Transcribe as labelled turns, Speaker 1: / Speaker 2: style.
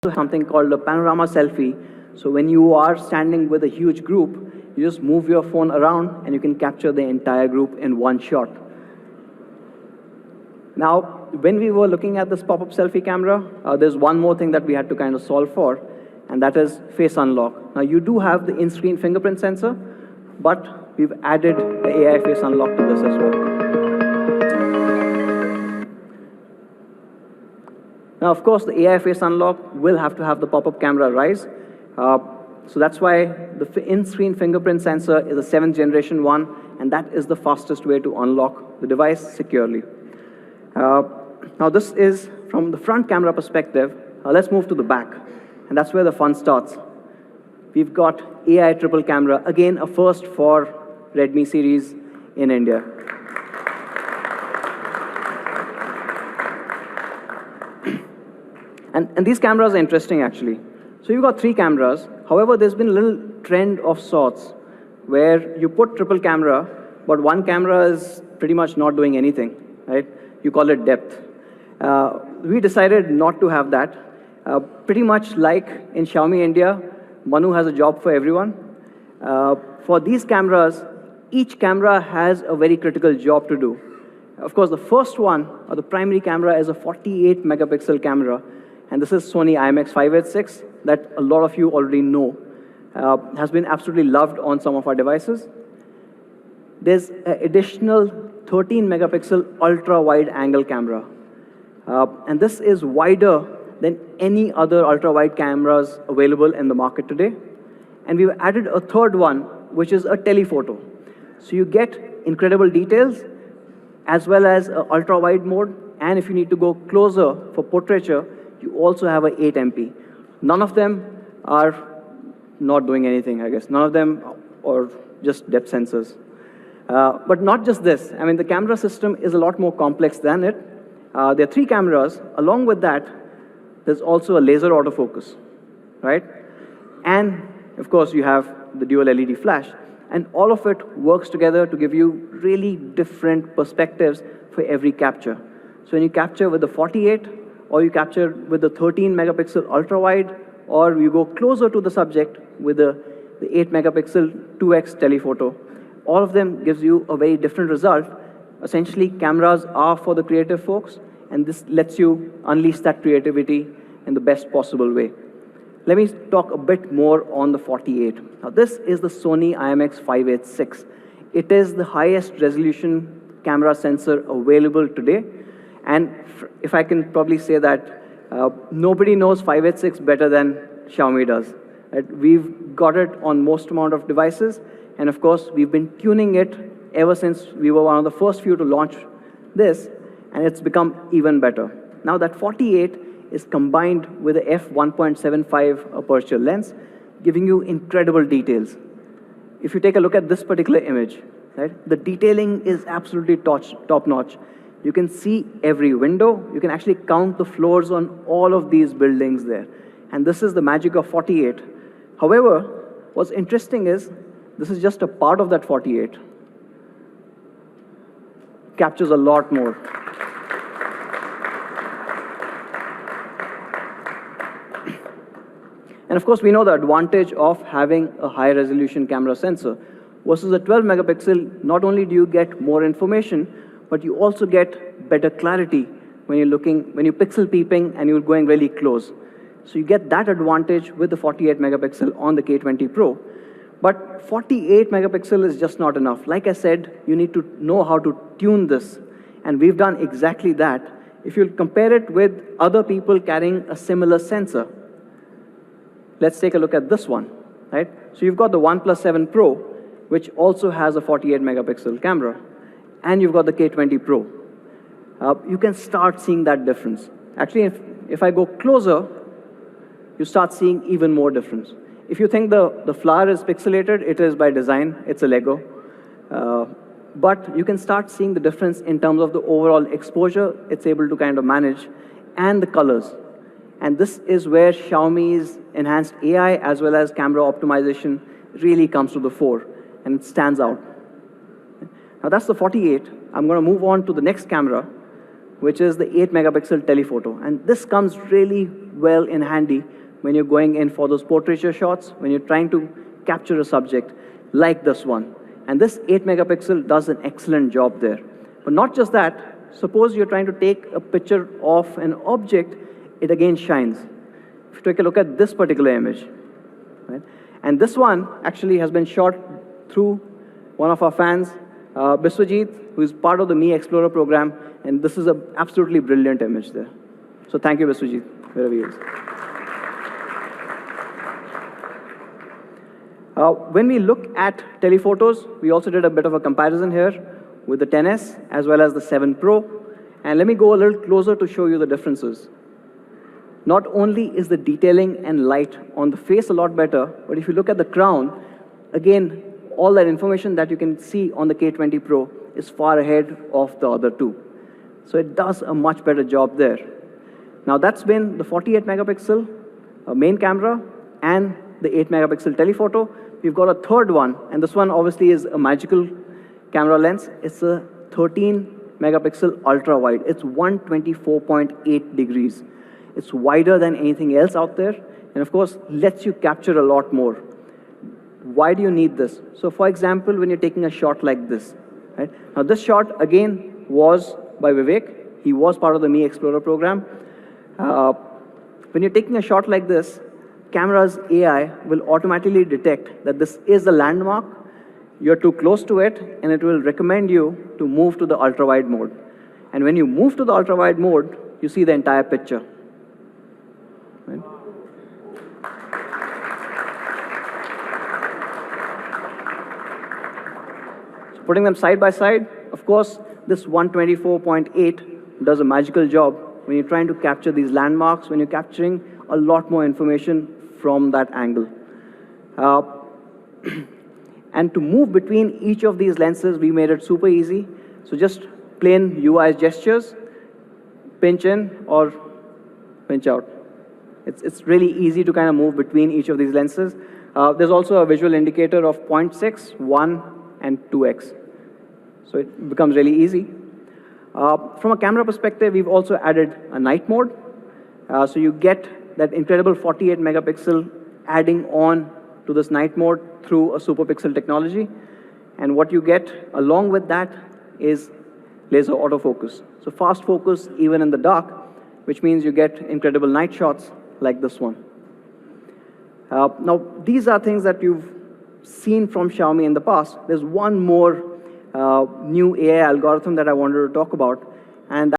Speaker 1: something called a panorama selfie. So when you are standing with a huge group, you just move your phone around and you can capture the entire group in one shot. Now, when we were looking at this pop-up selfie camera, there's one more thing that we had to kind of solve for, and that is face unlock. Now, you do have the in-screen fingerprint sensor, but we've added the AI face unlock to this as well. Now, of course, the AI face unlock will have to have the pop-up camera rise. So that's why the in-screen fingerprint sensor is a 7th generation one, and that is the fastest way to unlock the device securely. Now, this is from the front camera perspective. Let's move to the back, and that's where the fun starts. We've got AI triple camera, again, a first for Redmi series in India. And these cameras are interesting, actually. So you've got 3 cameras. However, there's been a little trend of sorts where you put triple camera, but one camera is pretty much not doing anything, right? You call it depth. We decided not to have that. Pretty much like in Xiaomi India, Manu has a job for everyone. For these cameras, each camera has a very critical job to do. Of course, the first one, or the primary camera, is a 48 megapixel camera. And this is Sony IMX586 that a lot of you already know. Has been absolutely loved on some of our devices. There's an additional 13 megapixel ultra wide angle camera. And this is wider than any other ultra wide cameras available in the market today. And we've added a third one, which is a telephoto. So you get incredible details as well as an ultra wide mode. And if you need to go closer for portraiture, you also have an 8 MP. None of them are not doing anything, I guess. None of them are just depth sensors. But not just this. I mean, the camera system is a lot more complex than it. There are 3 cameras. Along with that, there's also a laser autofocus, right? And, of course, you have the dual LED flash. And all of it works together to give you really different perspectives for every capture. So when you capture with the 48, or you capture with the 13 megapixel ultra wide, or you go closer to the subject with the 8 megapixel 2x telephoto. All of them gives you a very different result. Essentially, cameras are for the creative folks, and this lets you unleash that creativity in the best possible way. Let me talk a bit more on the 48. Now, this is the Sony IMX586. It is the highest resolution camera sensor available today. And if I can probably say that, nobody knows 586 better than Xiaomi does. Right? We've got it on most amount of devices. And of course, we've been tuning it ever since we were one of the first few to launch this. And it's become even better. Now that 48 is combined with a f1.75 aperture lens, giving you incredible details. If you take a look at this particular image, right, the detailing is absolutely top-notch. You can see every window. You can actually count the floors on all of these buildings there. And this is the magic of 48. However, what's interesting is this is just a part of that 48. Captures a lot more. And of course, we know the advantage of having a high resolution camera sensor. Versus a 12 megapixel, not only do you get more information, but you also get better clarity when you're pixel peeping and you're going really close. So you get that advantage with the 48 megapixel on the K20 Pro. But 48 megapixel is just not enough. Like I said, you need to know how to tune this. And we've done exactly that. If you compare it with other people carrying a similar sensor, let's take a look at this one, right? So you've got the OnePlus 7 Pro, which also has a 48 megapixel camera. And you've got the K20 Pro. You can start seeing that difference. Actually, if I go closer, you start seeing even more difference. If you think the flower is pixelated, it is by design. It's a Lego. But you can start seeing the difference in terms of the overall exposure it's able to kind of manage and the colors. And this is where Xiaomi's enhanced AI as well as camera optimization really comes to the fore, and it stands out. Now that's the 48. I'm going to move on to the next camera, which is the 8 megapixel telephoto. And this comes really well in handy when you're going in for those portraiture shots, when you're trying to capture a subject like this one. And this 8 megapixel does an excellent job there. But not just that, suppose you're trying to take a picture of an object, it again shines. If you take a look at this particular image, right? And this one actually has been shot through one of our fans, Biswajit, who is part of the Me Explorer program, and this is an absolutely brilliant image there. So thank you, Biswajit, wherever he is. When we look at telephotos, we also did a bit of a comparison here with the 10S as well as the 7 Pro. And let me go a little closer to show you the differences. Not only is the detailing and light on the face a lot better, but if you look at the crown, again, all that information that you can see on the K20 Pro is far ahead of the other two. So it does a much better job there. Now that's been the 48 megapixel main camera and the 8 megapixel telephoto. We've got a third one, and this one obviously is a magical camera lens. It's a 13 megapixel ultra wide. It's 124.8 degrees. It's wider than anything else out there, and of course, lets you capture a lot more. Why do you need this? So for example, when you're taking a shot like this, right? Now this shot, again, was by Vivek. He was part of the Me Explorer program. When you're taking a shot like this, camera's AI will automatically detect that this is a landmark, you're too close to it, and it will recommend you to move to the ultra-wide mode. And when you move to the ultra-wide mode, you see the entire picture. Right? So putting them side by side, of course, this 124.8 does a magical job when you're trying to capture these landmarks, when you're capturing a lot more information from that angle. And to move between each of these lenses, we made it super easy. So just plain UI gestures, pinch in or pinch out. It's really easy to kind of move between each of these lenses. There's also a visual indicator of 0.6, 1, and 2x. So it becomes really easy. From a camera perspective, we've also added a night mode. So you get that incredible 48 megapixel adding on to this night mode through a super pixel technology. And what you get along with that is laser autofocus. So fast focus even in the dark, which means you get incredible night shots like this one. Now, these are things that you've seen from Xiaomi in the past. There's one more new AI algorithm that I wanted to talk about, and